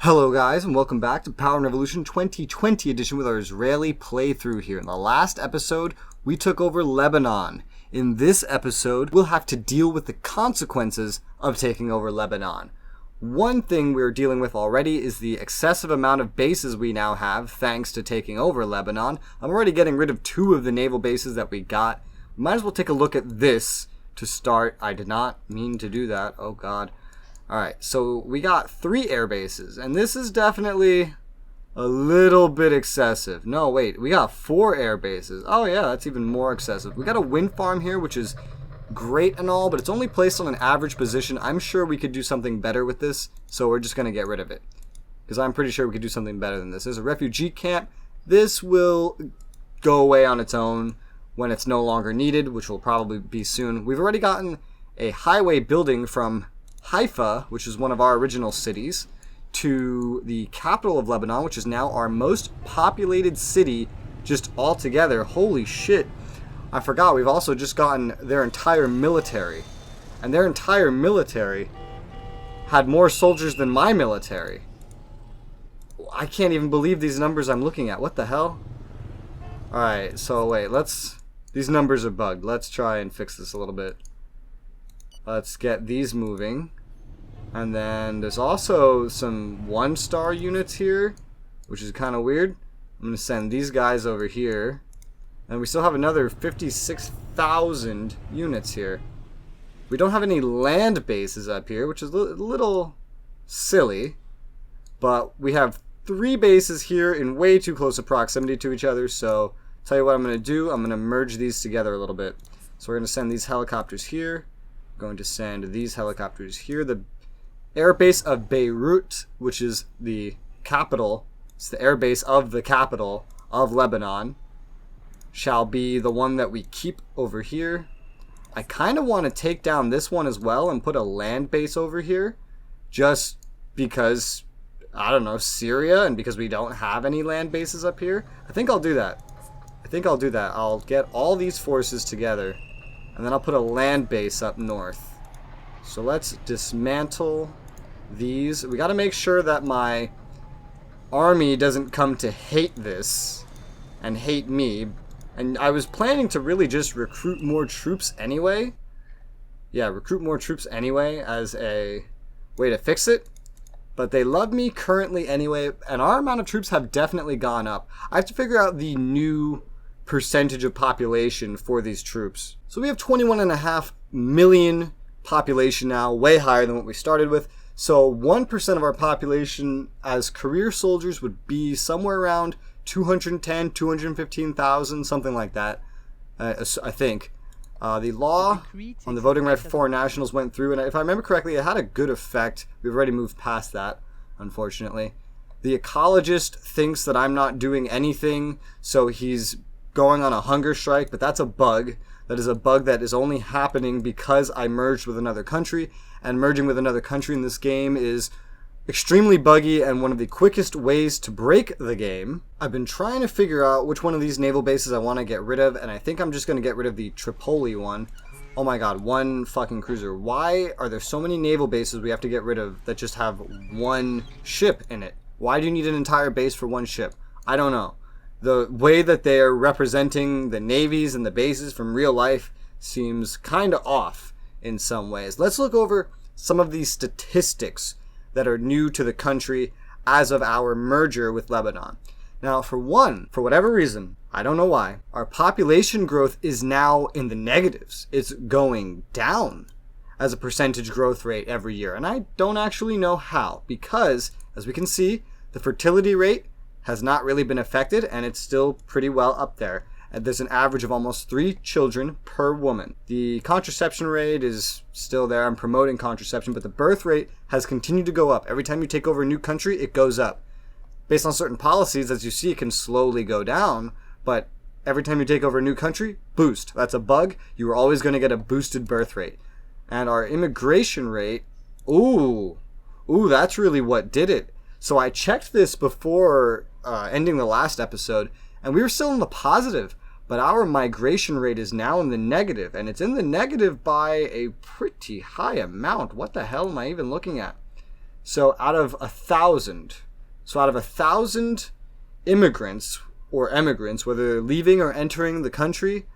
Hello guys, and welcome back to Power and Revolution 2020 edition with our Israeli playthrough here. In the last episode, we took over Lebanon. In this episode, we'll have to deal with the consequences of taking over Lebanon. One thing we're dealing with already is the excessive amount of bases we now have thanks to taking over Lebanon. I'm already getting rid of 2 of the naval bases that we got. We might as well take a look at this to start. I did not mean to do that. Oh god. Alright, so we got 3 air bases, and this is definitely a little bit excessive. No, wait, we got 4 air bases. Oh yeah, that's even more excessive. We got a wind farm here, which is great and all, but it's only placed on an average position. I'm sure we could do something better with this, so we're just going to get rid of it. Because I'm pretty sure we could do something better than this. There's a refugee camp. This will go away on its own when it's no longer needed, which will probably be soon. We've already gotten a highway building from Haifa, which is one of our original cities, to the capital of Lebanon, which is now our most populated city just altogether. Holy shit. I forgot, we've also just gotten their entire military. And their entire military had more soldiers than my military. I can't even believe these numbers I'm looking at. What the hell? Alright, so wait, these numbers are bugged. Let's try and fix this a little bit. Let's get these moving. And then there's also some 1-star units here, which is kind of weird. I'm going to send these guys over here. And we still have another 56,000 units here. We don't have any land bases up here, which is a little silly. But we have 3 bases here in way too close a proximity to each other. So, tell you what I'm going to do. I'm going to merge these together a little bit. So we're going to send these helicopters here. Going to send these helicopters here. The air base of Beirut, which is the capital, it's the air base of the capital of Lebanon, shall be the one that we keep over here. I kind of want to take down this one as well and put a land base over here, just because, I don't know, Syria, and because we don't have any land bases up here. I think I'll do that. I'll get all these forces together, and then I'll put a land base up north. So let's dismantle these. We got to make sure that my army doesn't come to hate this and hate me. And I was planning to really just recruit more troops anyway. Yeah, recruit more troops anyway as a way to fix it. But they love me currently anyway, and our amount of troops have definitely gone up. I have to figure out the new percentage of population for these troops. So we have 21.5 million population now, way higher than what we started with. So 1% of our population as career soldiers would be somewhere around 210, 215,000, something like that, I think. The law on the voting right for foreign nationals went through, and if I remember correctly, it had a good effect. We've already moved past that, unfortunately. The ecologist thinks that I'm not doing anything, so he's going on a hunger strike, but that's a bug. That is a bug that is only happening because I merged with another country, and merging with another country in this game is extremely buggy and one of the quickest ways to break the game. I've been trying to figure out which one of these naval bases I want to get rid of, and I think I'm just going to get rid of the Tripoli one. Oh my god, 1 fucking cruiser. Why are there so many naval bases we have to get rid of that just have 1 ship in it? Why do you need an entire base for 1 ship? I don't know. The way that they are representing the navies and the bases from real life seems kind of off in some ways. Let's look over some of these statistics that are new to the country as of our merger with Lebanon. Now, for one, for whatever reason, I don't know why, our population growth is now in the negatives. It's going down as a percentage growth rate every year. And I don't actually know how, because, as we can see, the fertility rate has not really been affected, and it's still pretty well up there. And there's an average of almost 3 children per woman. The contraception rate is still there. I'm promoting contraception, but the birth rate has continued to go up. Every time you take over a new country, it goes up. Based on certain policies, as you see, it can slowly go down, but every time you take over a new country, boost. That's a bug. You are always going to get a boosted birth rate. And our immigration rate, ooh, that's really what did it. So I checked this before ending the last episode, and we were still in the positive, but our migration rate is now in the negative, and it's in the negative by a pretty high amount. What the hell am I even looking at? So out of 1,000 immigrants or emigrants, whether they're leaving or entering the country,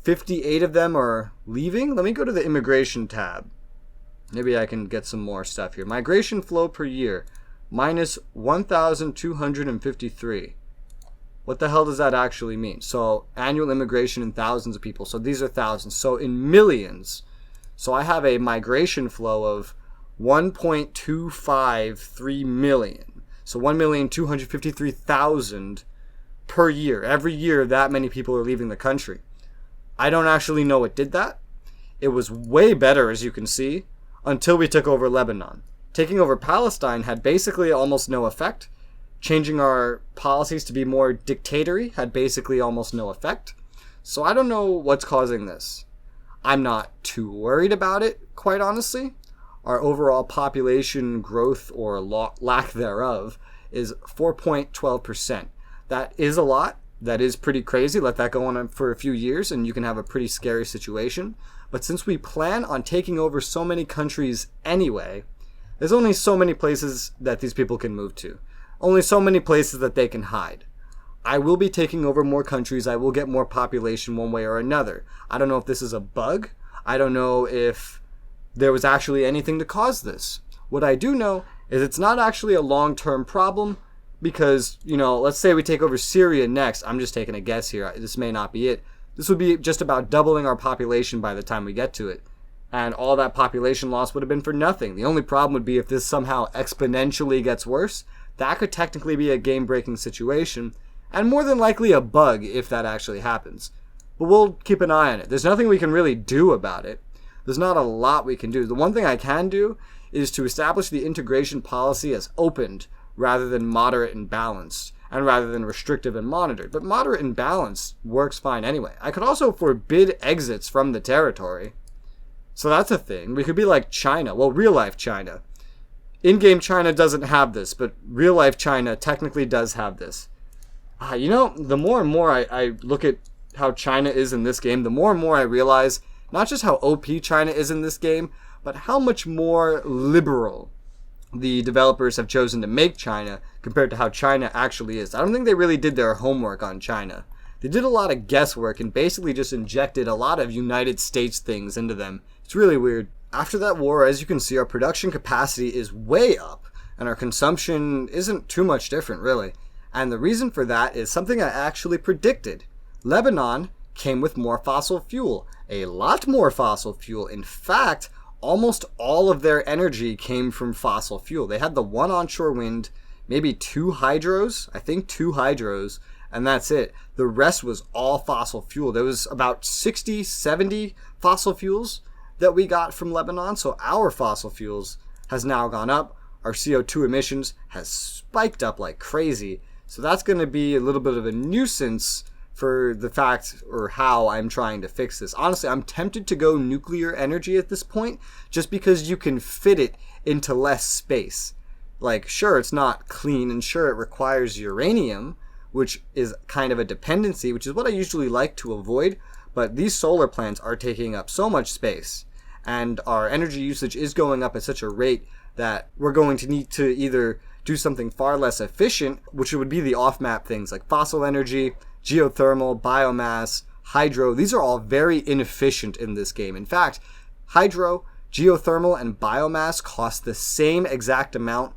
58 of them are leaving. Let me go to the immigration tab. Maybe I can get some more stuff here. Migration flow per year, minus 1,253. What the hell does that actually mean? So annual immigration in thousands of people. So these are thousands. So in millions. So I have a migration flow of 1.253 million. So 1,253,000 per year. Every year that many people are leaving the country. I don't actually know what did that. It was way better, as you can see, until we took over Lebanon. Taking over Palestine had basically almost no effect. Changing our policies to be more dictatorial had basically almost no effect. So I don't know what's causing this. I'm not too worried about it, quite honestly. Our overall population growth, or lack thereof, is 4.12%. That is a lot. That is pretty crazy. Let that go on for a few years and you can have a pretty scary situation. But since we plan on taking over so many countries anyway, there's only so many places that these people can move to. Only so many places that they can hide. I will be taking over more countries. I will get more population one way or another. I don't know if this is a bug. I don't know if there was actually anything to cause this. What I do know is it's not actually a long-term problem because, let's say we take over Syria next. I'm just taking a guess here. This may not be it. This would be just about doubling our population by the time we get to it. And all that population loss would have been for nothing. The only problem would be if this somehow exponentially gets worse. That could technically be a game-breaking situation, and more than likely a bug if that actually happens. But we'll keep an eye on it. There's nothing we can really do about it. There's not a lot we can do. The one thing I can do is to establish the integration policy as opened rather than moderate and balanced, and rather than restrictive and monitored. But moderate and balanced works fine anyway. I could also forbid exits from the territory. So that's a thing. We could be like China. Well, real-life China. In-game China doesn't have this, but real-life China technically does have this. The more and more I look at how China is in this game, the more and more I realize not just how OP China is in this game, but how much more liberal the developers have chosen to make China compared to how China actually is. I don't think they really did their homework on China. They did a lot of guesswork and basically just injected a lot of United States things into them. It's really weird. After that war, as you can see, our production capacity is way up, and our consumption isn't too much different, really. And the reason for that is something I actually predicted. Lebanon came with more fossil fuel, a lot more fossil fuel. In fact, almost all of their energy came from fossil fuel. They had the one onshore wind, maybe 2 hydros, I think 2 hydros, and that's it. The rest was all fossil fuel. There was about 60, 70 fossil fuels that we got from Lebanon, so our fossil fuels has now gone up. Our CO2 emissions has spiked up like crazy, so that's going to be a little bit of a nuisance for the fact or how I'm trying to fix this. Honestly, I'm tempted to go nuclear energy at this point just because you can fit it into less space. Like, sure, it's not clean, and sure, it requires uranium, which is kind of a dependency, which is what I usually like to avoid. But these solar plants are taking up so much space, and our energy usage is going up at such a rate that we're going to need to either do something far less efficient, which would be the off-map things like fossil energy, geothermal, biomass, hydro. These are all very inefficient in this game. In fact, hydro, geothermal, and biomass cost the same exact amount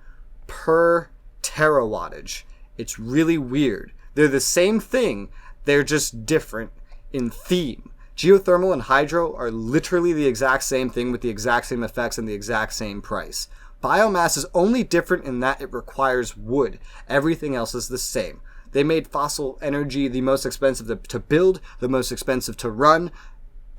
per terawattage. It's really weird. They're the same thing, they're just different in theme. Geothermal and hydro are literally the exact same thing with the exact same effects and the exact same price. Biomass is only different in that it requires wood. Everything else is the same. They made fossil energy the most expensive to build, the most expensive to run,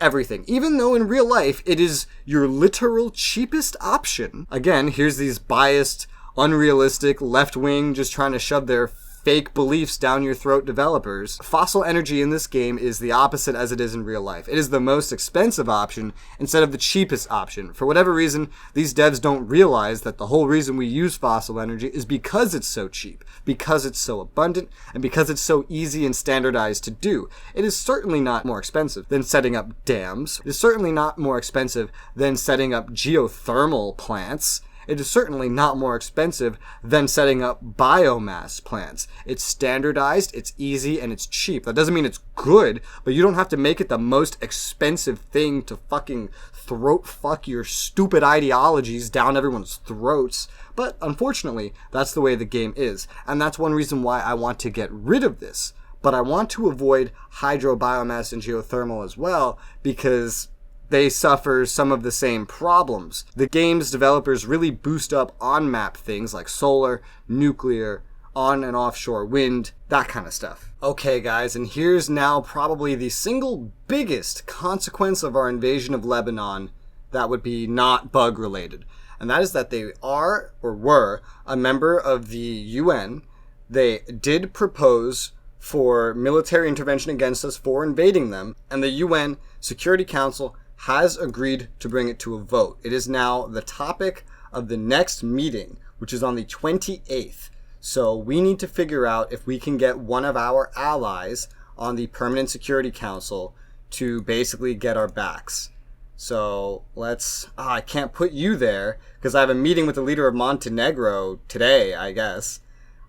everything. Even though in real life it is your literal cheapest option. Again, here's these biased, unrealistic, left-wing, just trying to shove their fake beliefs down your throat developers. Fossil energy in this game is the opposite as it is in real life. It is the most expensive option instead of the cheapest option. For whatever reason, these devs don't realize that the whole reason we use fossil energy is because it's so cheap, because it's so abundant, and because it's so easy and standardized to do. It is certainly not more expensive than setting up dams. It is certainly not more expensive than setting up geothermal plants. it is certainly not more expensive than setting up biomass plants. It's standardized, it's easy, and it's cheap. That doesn't mean it's good, but you don't have to make it the most expensive thing to fucking throat fuck your stupid ideologies down everyone's throats. But unfortunately, that's the way the game is. And that's one reason why I want to get rid of this. But I want to avoid hydro, biomass, and geothermal as well, because they suffer some of the same problems. The game's developers really boost up on-map things like solar, nuclear, on and offshore wind, that kind of stuff. Okay guys, and here's now probably the single biggest consequence of our invasion of Lebanon that would be not bug related. And that is that they are, or were, a member of the UN. They did propose for military intervention against us for invading them, and the UN Security Council has agreed to bring it to a vote. It is now the topic of the next meeting, which is on the 28th. So we need to figure out if we can get one of our allies on the Permanent Security Council to basically get our backs. So let's... I can't put you there because I have a meeting with the leader of Montenegro today, I guess.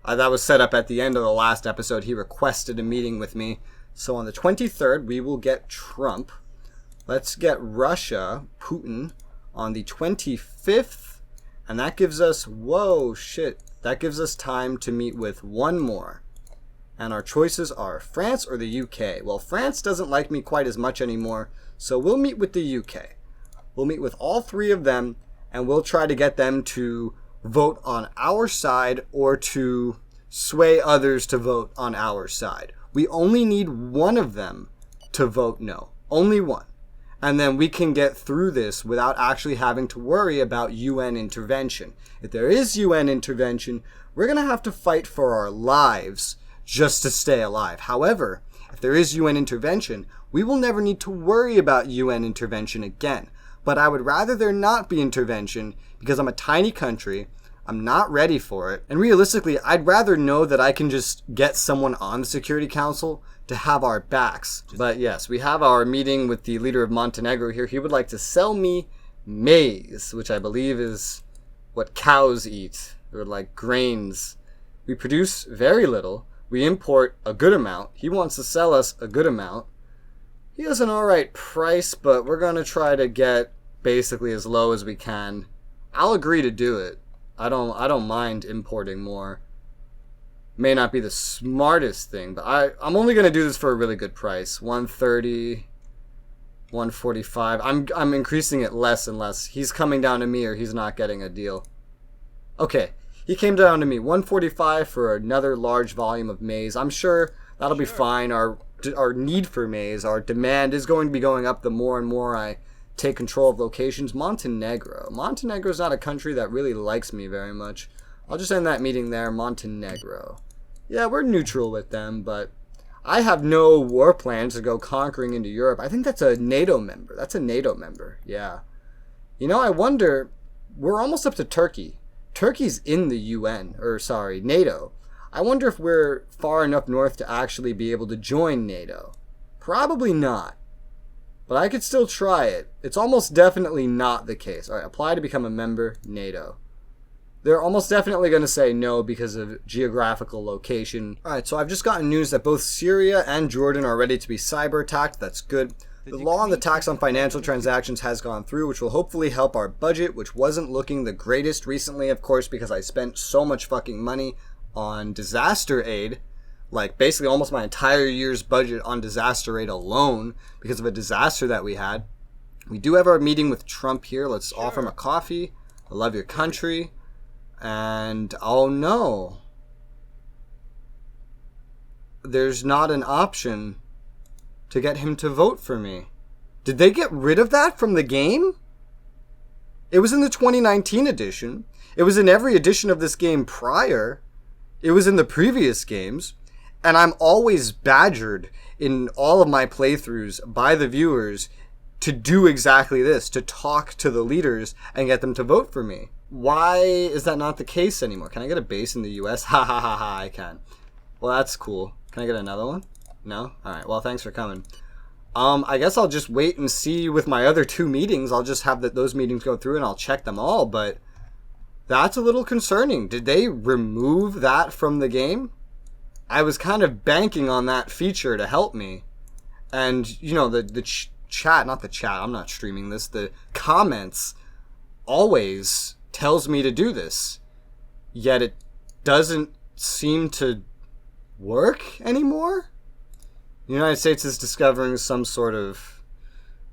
That was set up at the end of the last episode. He requested a meeting with me. So on the 23rd, we will get Trump. Let's get Russia, Putin, on the 25th. And that gives us, whoa, shit. That gives us time to meet with one more. And our choices are France or the UK. Well, France doesn't like me quite as much anymore, so we'll meet with the UK. We'll meet with all three of them, and we'll try to get them to vote on our side or to sway others to vote on our side. We only need one of them to vote no. Only one. And then we can get through this without actually having to worry about UN intervention. If there is UN intervention, we're going to have to fight for our lives just to stay alive. However, if there is UN intervention, we will never need to worry about UN intervention again. But I would rather there not be intervention because I'm a tiny country, I'm not ready for it, and realistically, I'd rather know that I can just get someone on the Security Council to have our backs. But yes, we have our meeting with the leader of Montenegro here. He would like to sell me maize, which I believe is what cows eat, or like grains. We produce very little. We import a good amount. He wants to sell us a good amount. He has an alright price, but we're going to try to get basically as low as we can. I'll agree to do it. I don't mind importing more. May not be the smartest thing, but I'm only going to do this for a really good price. 130, 145. I'm increasing it less and less. He's coming down to me or he's not getting a deal. Okay, he came down to me. 145 for another large volume of maize. I'm sure that'll be fine. Our need for maize, our demand is going to be going up the more and more I take control of locations. Montenegro is not a country that really likes me very much. I'll just end that meeting there. Montenegro. Yeah, we're neutral with them, but I have no war plans to go conquering into Europe. I think that's a NATO member. Yeah. You know, I wonder, we're almost up to Turkey. Turkey's in the UN, NATO. I wonder if we're far enough north to actually be able to join NATO. Probably not. But I could still try it. It's almost definitely not the case. Alright, apply to become a member, NATO. They're almost definitely going to say no because of geographical location. Alright, so I've just gotten news that both Syria and Jordan are ready to be cyber attacked. That's good. The law on the tax on financial transactions has gone through, which will hopefully help our budget, which wasn't looking the greatest recently, of course, because I spent so much fucking money on disaster aid. Like, basically almost my entire year's budget on disaster aid alone because of a disaster that we had. We do have our meeting with Trump here. Let's offer him a coffee. I love your country. And, oh no. There's not an option to get him to vote for me. Did they get rid of that from the game? It was in the 2019 edition. It was in every edition of this game prior. It was in the previous games. And I'm always badgered in all of my playthroughs by the viewers to do exactly this, to talk to the leaders and get them to vote for me. Why is that not the case anymore? Can I get a base in the US? Ha ha ha ha, I can. Well, that's cool. Can I get another one? No? Alright, well, thanks for coming. I guess I'll just wait and see with my other two meetings. I'll just have those meetings go through and I'll check them all, but That's a little concerning. Did they remove that from the game? I was kind of banking on that feature to help me. And, you know, the chat, not the chat, I'm not streaming this, the comments always tells me to do this. Yet it doesn't seem to work anymore? The United States is discovering some sort of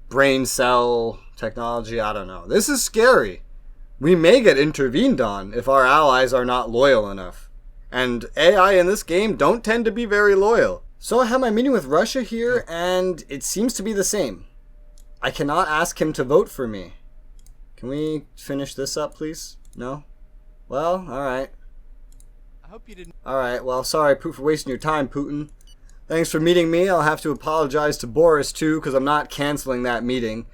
brain cell technology. I don't know. This is scary. We may get intervened on if our allies are not loyal enough. And AI in this game don't tend to be very loyal. So I have my meeting with Russia here, and it seems to be the same. I cannot ask him to vote for me. Can we finish this up, please? No? Well, alright. I hope you didn't. Alright, well, sorry for wasting your time, Putin. Thanks for meeting me. I'll have to apologize to Boris, too, because I'm not canceling that meeting.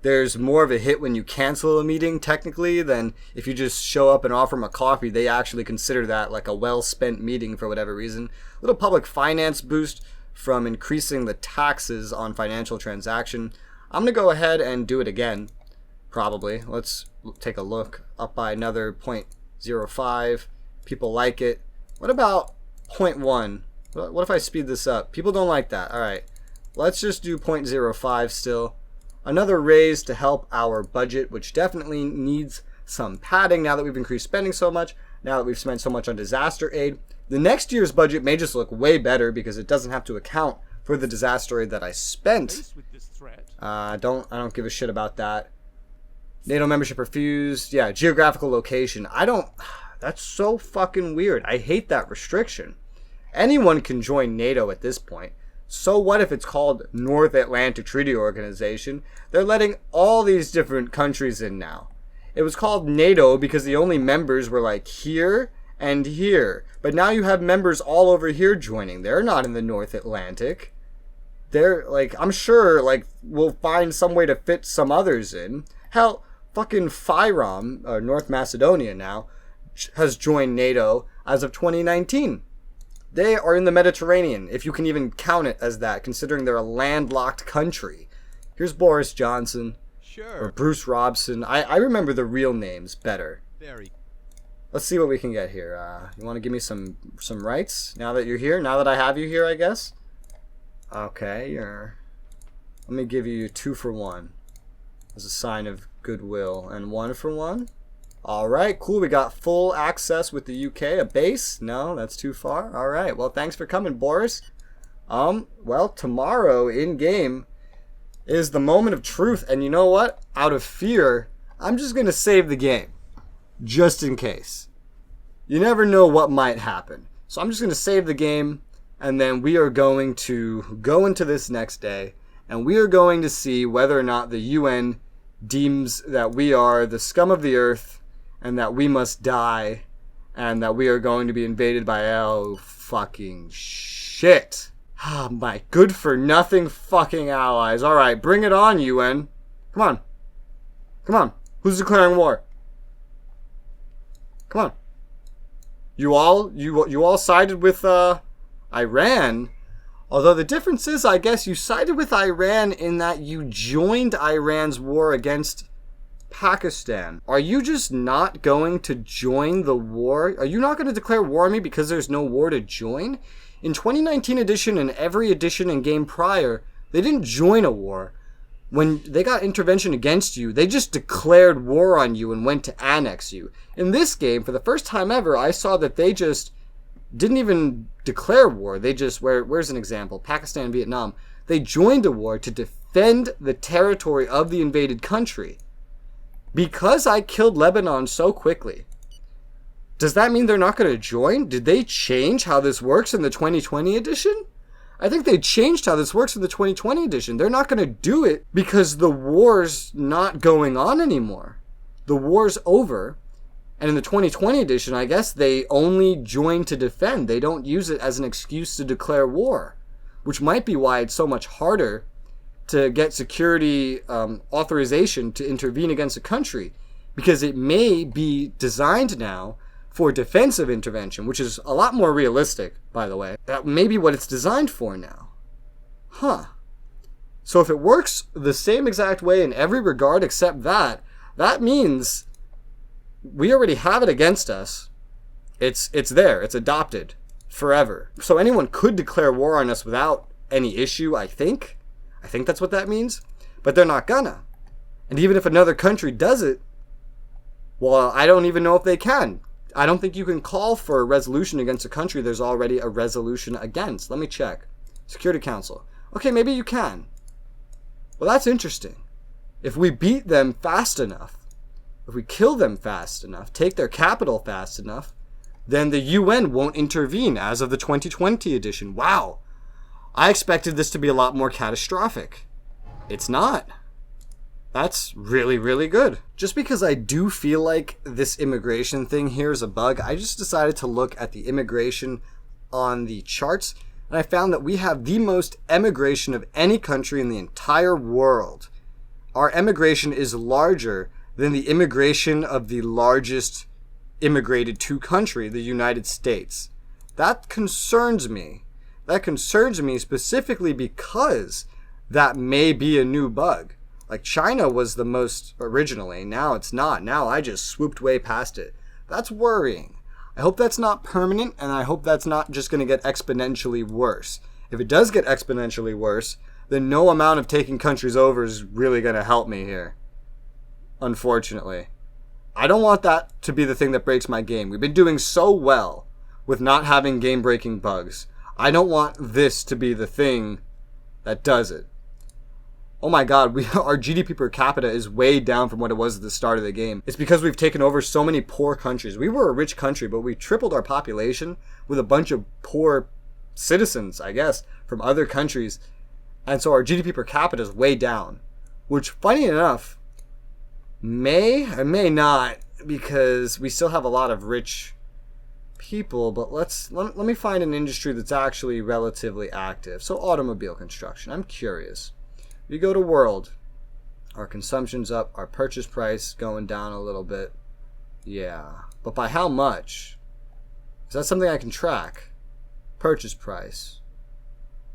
There's more of a hit when you cancel a meeting, technically, than if you just show up and offer them a coffee. They actually consider that like a well-spent meeting for whatever reason. A little public finance boost from increasing the taxes on financial transaction. I'm going to go ahead and do it again, probably. Let's take a look. Up by another 0.05. People like it. What about 0.1? What if I speed this up? People don't like that. All right. Let's just do 0.05 still. Another raise to help our budget, which definitely needs some padding now that we've increased spending so much, now that we've spent so much on disaster aid. The next year's budget may just look way better because it doesn't have to account for the disaster aid that I spent. I don't give a shit about that. NATO membership refused. Yeah, geographical location. That's so fucking weird. I hate that restriction. Anyone can join NATO at this point. So what if it's called North Atlantic Treaty Organization? They're letting all these different countries in now. It was called NATO because the only members were like here and here. But now you have members all over here joining. They're not in the North Atlantic. They're like, I'm sure like we'll find some way to fit some others in. Hell, fucking FYROM, or North Macedonia now, has joined NATO as of 2019. They are in the Mediterranean, if you can even count it as that, considering they're a landlocked country. Here's Boris Johnson. Sure. Or Bruce Robson. I remember the real names better. Very. Let's see what we can get here. You want to give me some rights now that you're here? Now that I have you here, I guess? Okay, let me give you 2 for 1 as a sign of goodwill. And 1 for 1? Alright, cool. We got full access with the UK. A base? No, that's too far. Alright, well, thanks for coming, Boris. Well, tomorrow in-game is the moment of truth. And you know what? Out of fear, I'm just going to save the game. Just in case. You never know what might happen. So I'm just going to save the game. And then we are going to go into this next day. And we are going to see whether or not the UN deems that we are the scum of the earth. And that we must die, and that we are going to be invaded by fucking shit. My good-for-nothing fucking allies. Alright, bring it on, UN. Come on. Come on. Who's declaring war? Come on. You all sided with, Iran. Although the difference is, I guess, you sided with Iran in that you joined Iran's war against Pakistan. Are you just not going to join the war? Are you not going to declare war on me because there's no war to join? In 2019 edition and every edition and game prior, they didn't join a war. When they got intervention against you, they just declared war on you and went to annex you. In this game, for the first time ever, I saw that they just didn't even declare war. They just, where's an example? Pakistan and Vietnam. They joined a war to defend the territory of the invaded country. Because I killed Lebanon so quickly, does that mean they're not going to join? Did they change how this works in the 2020 edition? I think they changed how this works in the 2020 edition. They're not going to do it because the war's not going on anymore. The war's over. And in the 2020 edition, I guess they only join to defend. They don't use it as an excuse to declare war, which might be why it's so much harder to get security authorization to intervene against a country, because it may be designed now for defensive intervention, which is a lot more realistic, by the way. That may be what it's designed for now. Huh. So if it works the same exact way in every regard except that, that means we already have it against us. It's there. It's adopted forever. So anyone could declare war on us without any issue, I think. I think that's what that means. But they're not gonna. And even if another country does it, well, I don't even know if they can. I don't think you can call for a resolution against a country there's already a resolution against. Let me check. Security Council. Okay, maybe you can. Well, that's interesting. If we beat them fast enough, if we kill them fast enough, take their capital fast enough, then the UN won't intervene as of the 2020 edition. Wow. I expected this to be a lot more catastrophic. It's not. That's really, really good. Just because I do feel like this immigration thing here is a bug, I just decided to look at the immigration on the charts, and I found that we have the most emigration of any country in the entire world. Our emigration is larger than the immigration of the largest immigrated to country, the United States. That concerns me. That concerns me specifically because that may be a new bug. Like, China was the most originally. Now it's not. Now I just swooped way past it. That's worrying. I hope that's not permanent, and I hope that's not just going to get exponentially worse. If it does get exponentially worse, then no amount of taking countries over is really going to help me here. Unfortunately. I don't want that to be the thing that breaks my game. We've been doing so well with not having game-breaking bugs. I don't want this to be the thing that does it. Oh my god, our GDP per capita is way down from what it was at the start of the game. It's because we've taken over so many poor countries. We were a rich country, but we tripled our population with a bunch of poor citizens, I guess, from other countries. And so our GDP per capita is way down. Which, funny enough, may or may not, because we still have a lot of rich people, but let me find an industry that's actually relatively active. So automobile construction. I'm curious. We go to world. Our consumption's up. Our purchase price going down a little bit. Yeah. But by how much? Is that something I can track? Purchase price.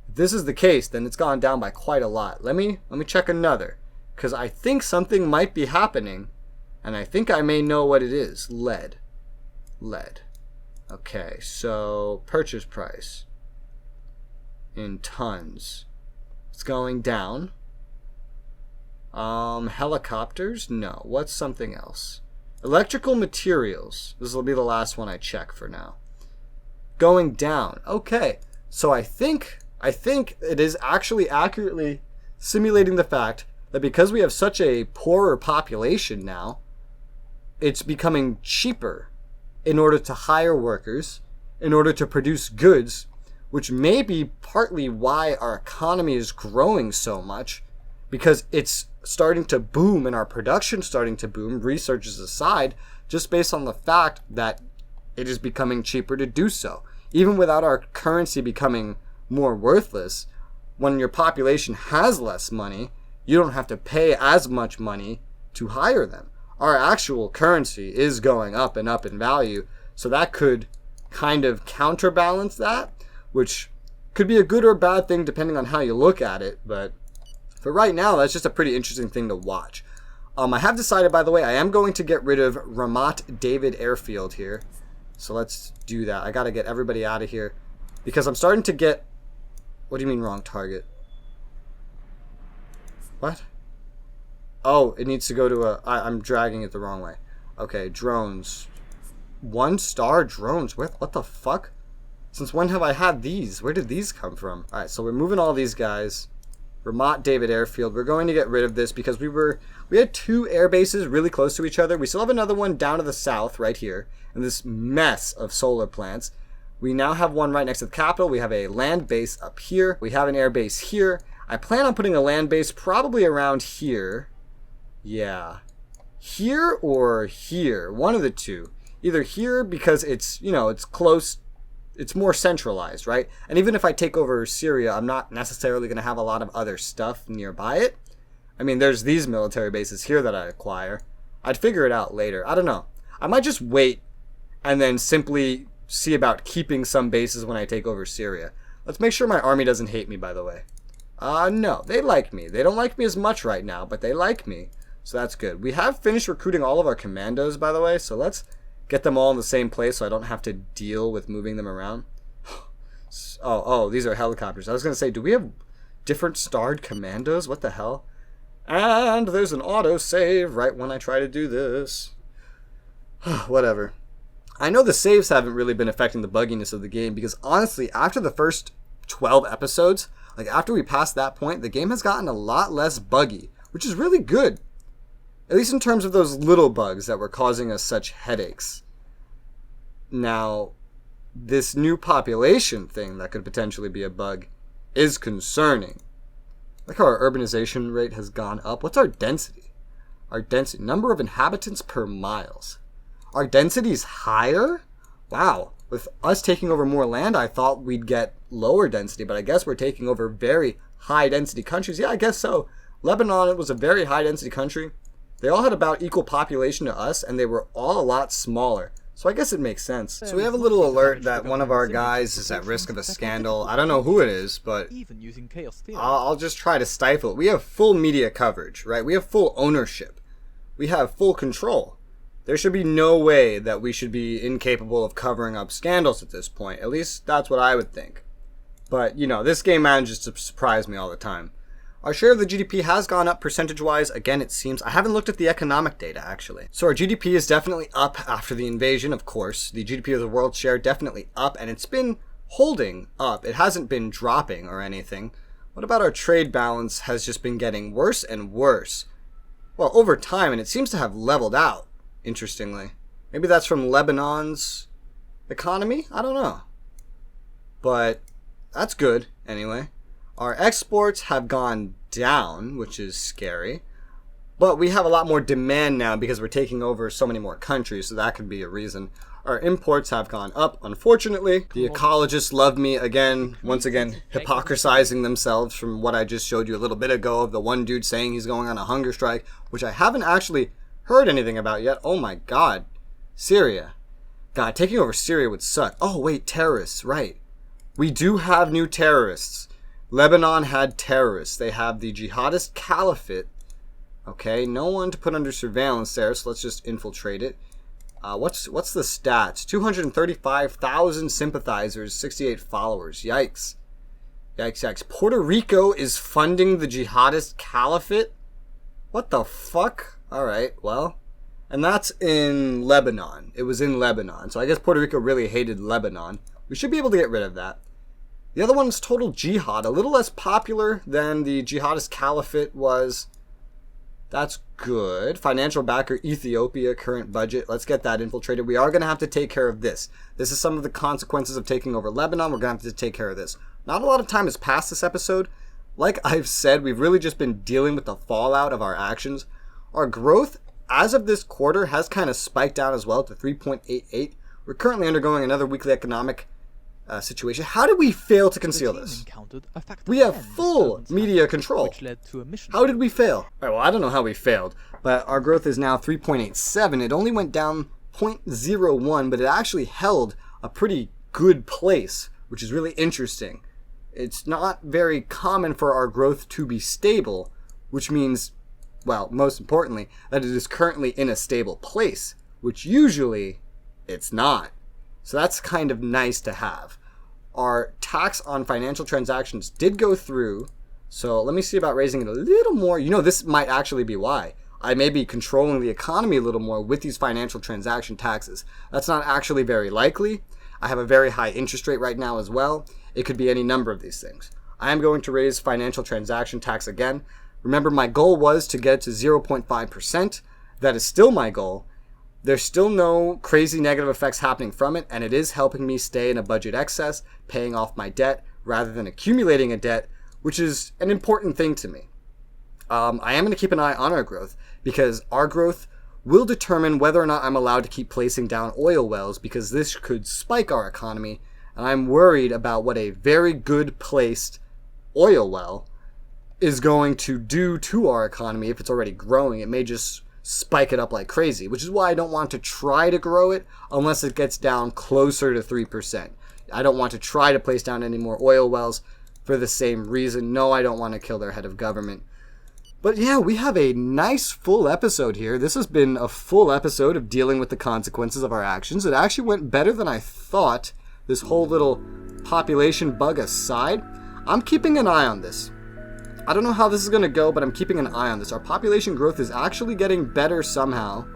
If this is the case, then it's gone down by quite a lot. Let me check another. Because I think something might be happening. And I think I may know what it is. Lead. Okay, so purchase price. In tons. It's going down. Helicopters? No. What's something else? Electrical materials. This will be the last one I check for now. Going down. Okay. So I think it is actually accurately simulating the fact that because we have such a poorer population now, it's becoming cheaper in order to hire workers, in order to produce goods, which may be partly why our economy is growing so much, because it's starting to boom and our production's starting to boom, researchers aside, just based on the fact that it is becoming cheaper to do so. Even without our currency becoming more worthless, when your population has less money, you don't have to pay as much money to hire them. Our actual currency is going up and up in value, so that could kind of counterbalance that, which could be a good or bad thing depending on how you look at it, but for right now, that's just a pretty interesting thing to watch. I have decided, by the way, I am going to get rid of Ramat David Airfield here. So let's do that. I got to get everybody out of here because I'm starting to get... What do you mean wrong target? What? Oh, it needs to go to a... I'm dragging it the wrong way. Okay, drones. 1-star drones. What the fuck? Since when have I had these? Where did these come from? Alright, so we're moving all these guys. Ramat David Airfield. We're going to get rid of this because we had 2 air bases really close to each other. We still have another one down to the south right here in this mess of solar plants. We now have one right next to the capital. We have a land base up here. We have an air base here. I plan on putting a land base probably around here. Yeah. Here or here. One of the two. Either here because it's, it's close. It's more centralized, right? And even if I take over Syria, I'm not necessarily going to have a lot of other stuff nearby it. I mean, there's these military bases here that I acquire. I'd figure it out later. I don't know. I might just wait and then simply see about keeping some bases when I take over Syria. Let's make sure my army doesn't hate me, by the way. No, they like me. They don't like me as much right now, but they like me. So that's good. We have finished recruiting all of our commandos, by the way, so let's get them all in the same place so I don't have to deal with moving them around. Oh, these are helicopters. I was going to say, do we have different starred commandos? What the hell? And there's an autosave right when I try to do this. Whatever. I know the saves haven't really been affecting the bugginess of the game because honestly, after the first 12 episodes, like after we passed that point, the game has gotten a lot less buggy, which is really good. At least in terms of those little bugs that were causing us such headaches. Now, this new population thing that could potentially be a bug is concerning. Look how our urbanization rate has gone up. What's our density? Our density, number of inhabitants per miles. Our density is higher? Wow. With us taking over more land, I thought we'd get lower density, but I guess we're taking over very high density countries. Yeah, I guess so. Lebanon was a very high density country. They all had about equal population to us, and they were all a lot smaller. So I guess it makes sense. So we have a little alert that one of our guys is at risk of a scandal. I don't know who it is, but I'll just try to stifle it. We have full media coverage, right? We have full ownership. We have full control. There should be no way that we should be incapable of covering up scandals at this point. At least that's what I would think. But, you know, this game manages to surprise me all the time. Our share of the GDP has gone up percentage-wise. Again, it seems. I haven't looked at the economic data, actually. So our GDP is definitely up after the invasion, of course. The GDP of the world share definitely up, and it's been holding up. It hasn't been dropping or anything. What about our trade balance has just been getting worse and worse? Well, over time, and it seems to have leveled out, interestingly. Maybe that's from Lebanon's economy? I don't know. But that's good, anyway. Our exports have gone down, which is scary. But we have a lot more demand now because we're taking over so many more countries, so that could be a reason. Our imports have gone up, unfortunately. The ecologists love me again, once again, hypocrisizing themselves from what I just showed you a little bit ago of the one dude saying he's going on a hunger strike, which I haven't actually heard anything about yet. Oh my god. Syria. God, taking over Syria would suck. Oh wait, terrorists, right. We do have new terrorists. Lebanon had terrorists. They have the jihadist caliphate. Okay, no one to put under surveillance there, so let's just infiltrate it. What's the stats? 235,000 sympathizers, 68 followers. Yikes. Yikes, yikes. Puerto Rico is funding the jihadist caliphate? What the fuck? Alright, well. And that's in Lebanon. It was in Lebanon. So I guess Puerto Rico really hated Lebanon. We should be able to get rid of that. The other one is Total Jihad, a little less popular than the jihadist caliphate was. That's good. Financial backer Ethiopia, current budget. Let's get that infiltrated. We are going to have to take care of this. This is some of the consequences of taking over Lebanon. We're going to have to take care of this. Not a lot of time has passed this episode. Like I've said, we've really just been dealing with the fallout of our actions. Our growth, as of this quarter, has kind of spiked down as well to 3.88. We're currently undergoing another weekly economic situation. How did we fail to conceal this? We have full media control. How did we fail? All right, well, I don't know how we failed, but our growth is now 3.87. It only went down 0.01, but it actually held a pretty good place, which is really interesting. It's not very common for our growth to be stable, which means, well, most importantly, that it is currently in a stable place, which usually it's not. So that's kind of nice to have. Our tax on financial transactions did go through, so let me see about raising it a little more. You know, this might actually be why. I may be controlling the economy a little more with these financial transaction taxes. That's not actually very likely. I have a very high interest rate right now as well. It could be any number of these things. I am going to raise financial transaction tax again. Remember, my goal was to get to 0.5%. That is still my goal. There's still no crazy negative effects happening from it, and it is helping me stay in a budget excess, paying off my debt rather than accumulating a debt, which is an important thing to me. I am going to keep an eye on our growth, because our growth will determine whether or not I'm allowed to keep placing down oil wells, because this could spike our economy, and I'm worried about what a very good placed oil well is going to do to our economy if it's already growing. It may just spike it up like crazy, which is why I don't want to try to grow it unless it gets down closer to 3%. I don't want to try to place down any more oil wells for the same reason. No, I don't want to kill their head of government. But yeah, we have a nice full episode here. This has been a full episode of dealing with the consequences of our actions. It actually went better than I thought, this whole little population bug aside. I'm keeping an eye on this. I don't know how this is going to go, but I'm keeping an eye on this. Our population growth is actually getting better somehow.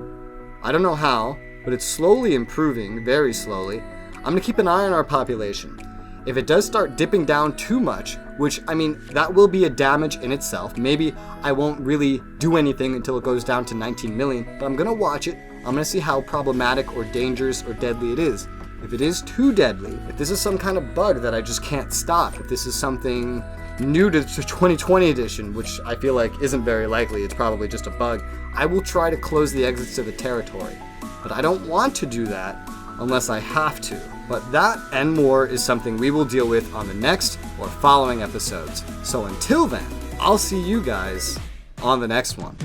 I don't know how, but it's slowly improving, very slowly. I'm going to keep an eye on our population. If it does start dipping down too much, which, I mean, that will be a damage in itself. Maybe I won't really do anything until it goes down to 19 million, but I'm going to watch it. I'm going to see how problematic or dangerous or deadly it is. If it is too deadly, if this is some kind of bug that I just can't stop, if this is something new to 2020 edition, which I feel like isn't very likely, it's probably just a bug, I will try to close the exits to the territory. But I don't want to do that unless I have to. But that and more is something we will deal with on the next or following episodes. So until then, I'll see you guys on the next one.